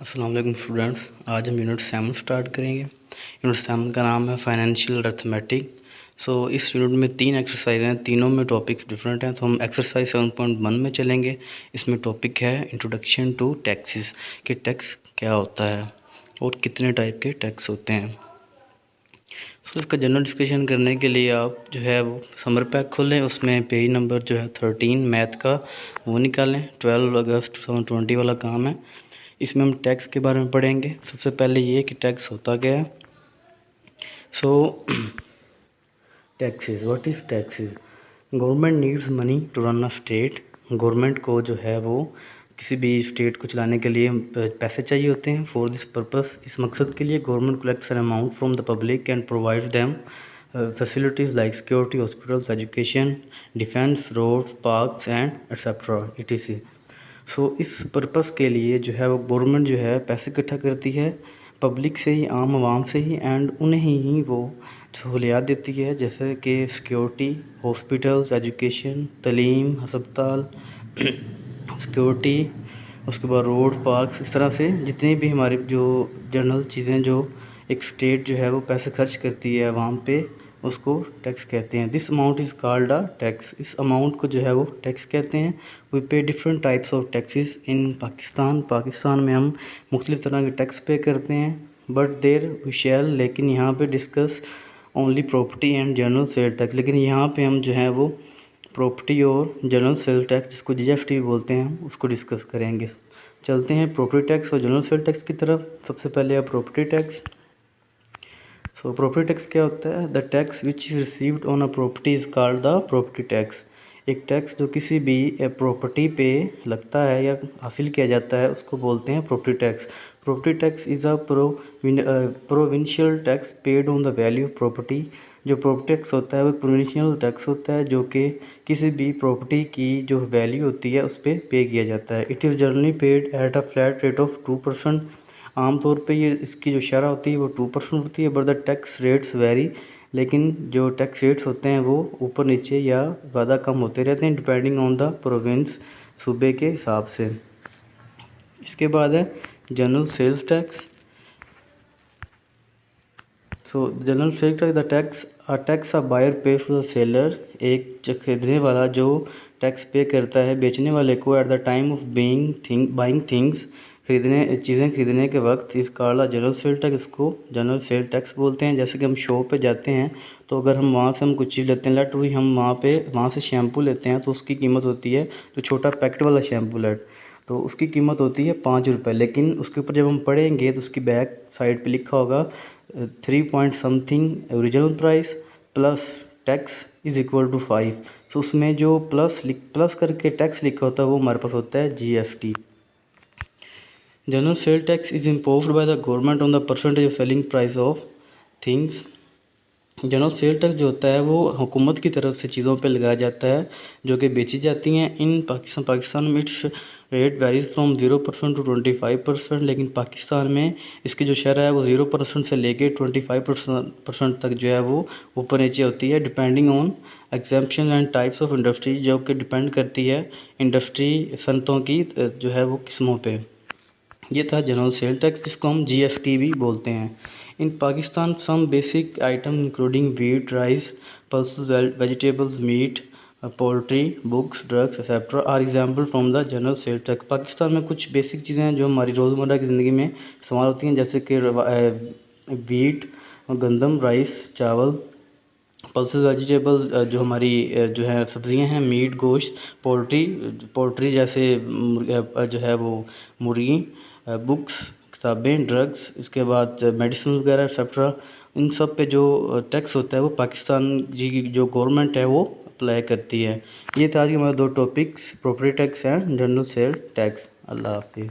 अस्सलाम वालेकुम स्टूडेंट्स। आज हम यूनिट 7 स्टार्ट करेंगे। यूनिट 7 का नाम है फाइनेंशियल अर्थमेटिक। इस यूनिट में 3 एक्सरसाइज हैं, तीनों में टॉपिक्स डिफरेंट हैं। तो हम एक्सरसाइज 7.1 में चलेंगे। इसमें टॉपिक है इंट्रोडक्शन टू टैक्सेस, कि टैक्स क्या होता है और कितने टाइप के टैक्स होते हैं। इसका जनरल डिस्कशन करने के लिए आप जो है वो समर पैक खोलें, उसमें पेज नंबर जो है 13 मैथ का वो निकालें। 12 अगस्त 2020 वाला काम है। इसमें हम टैक्स के बारे में पढ़ेंगे। सबसे पहले ये कि टैक्स होता क्या है। Taxes, what is taxes. Government needs money to run a state. Government को जो है वो किसी भी स्टेट को चलाने के लिए पैसे चाहिए होते हैं। फॉर दिस पर्पस, इस मकसद के लिए government collects an amount from the public and provides them facilities like security, hospitals, education, defence, roads, parks and etcetera etc। इस पर्पस के लिए जो है वो गवर्नमेंट जो है पैसे इकट्ठा करती है पब्लिक से ही, आम आवाम से ही, एंड उन्हें ही वो सहूलियात देती है, जैसे कि सिक्योरिटी, हॉस्पिटल्स, एजुकेशन, तालीम, हस्पताल, सिक्योरिटी, उसके बाद रोड, पार्क, इस तरह से जितनी भी हमारी जो जनरल चीज़ें जो एक स्टेट जो है वो पैसे खर्च करती है आवाम पे, उसको टैक्स कहते हैं। This amount is called a tax. इस अमाउंट को जो है वो टैक्स कहते हैं। वी पे डिफरेंट टाइप्स ऑफ टैक्सेस इन पाकिस्तान। पाकिस्तान में हम मुख्तलिफ़ तरह के टैक्स पे करते हैं। बट देर वी शैल, लेकिन यहाँ पे discuss only property and general sale tax. लेकिन यहाँ पे हम जो है वो प्रॉपर्टी और जनरल सेल टैक्स, जिसको जीएसटी बोलते हैं, उसको डिस्कस करेंगे। चलते हैं प्रॉपर्टी टैक्स और जनरल सेल टैक्स की तरफ। सबसे पहले है प्रॉपर्टी टैक्स। प्रॉपर्टी टैक्स क्या होता है। The tax which is received on a property is called the property tax. एक टैक्स जो किसी भी प्रॉपर्टी पे लगता है या हासिल किया जाता है, उसको बोलते हैं property tax. Property tax is a provincial tax paid on the value of property. जो प्रॉपर्टी टैक्स होता है वो प्रोविंशियल टैक्स होता है, जो कि किसी भी प्रॉपर्टी की जो वैल्यू होती है उस पर पे किया जाता है। It is generally paid at a flat rate of 2%। आमतौर पे ये इसकी जो शरह होती है वो 2% होती है। But the tax rates very, लेकिन जो टैक्स रेट्स होते हैं वो ऊपर नीचे या ज़्यादा कम होते रहते हैं, डिपेंडिंग ऑन द प्रोविंस, सूबे के हिसाब से। इसके बाद है general sales tax. General sales tax the tax a buyer pay to the seller. एक खरीदने वाला जो टैक्स पे करता है बेचने वाले को at the time of buying things, चीज़ें खरीदने के वक्त। इस कॉल्ड जनरल सेल टैक्स, इसको जनरल सेल टैक्स बोलते हैं। जैसे कि हम शॉप पे जाते हैं तो अगर हम वहाँ से हम कुछ चीज़ लेते हैं, लेट हुई हम वहाँ से शैम्पू लेते हैं, तो उसकी कीमत होती है, तो छोटा पैकेट वाला शैम्पू लेट, तो उसकी कीमत होती है 5 रुपये। लेकिन उसके ऊपर जब हम पढ़ेंगे तो उसकी बैक साइड पे लिखा होगा 3 point something original price plus tax is equal to 5। उसमें जो प्लस करके टैक्स लिखा होता है वो हमारे पास होता है GST. General sale tax is imposed by the government on the percentage of selling price of things. General sale tax जो होता है वो हुकूमत की तरफ से चीज़ों पे लगाया जाता है जो कि बेची जाती हैं। इन पाकिस्तान में its rate varies from 0% to 25%। लेकिन पाकिस्तान में इसकी जो शरह है वो 0% से लेके 25% तक जो है वो ऊपर नीचे होती है, depending on exemption and types of industry, जो कि डिपेंड करती है इंडस्ट्री सनतों की जो है वो किस्मों पे। ये था जनरल सेल टैक्स, जिसको हम जीएसटी भी बोलते हैं। In Pakistan some basic item including wheat, rice, pulses, vegetables, meat, poultry, books, drugs etcetera are example from the general sale tax. Pakistan में कुछ बेसिक चीज़ें हैं जो हमारी रोज़मर्रा की ज़िंदगी में इस्तेमाल होती हैं, जैसे कि वीट, गंदम, राइस, चावल, पल्सेस वेजिटेबल जो हमारी जो है सब्जियां हैं, मीट, गोश्त, पोल्ट्री जैसे जो है वो मुर्गी, बुक्स किताबें, ड्रग्स, इसके बाद मेडिसिन वगैरह एक्सेट्रा। इन सब पे जो टैक्स होता है वो पाकिस्तान जी की जो गवर्नमेंट है वो अप्लाई करती है। ये था आज हमारे 2 topics, property tax and general sale tax. अल्लाह हाफिज़।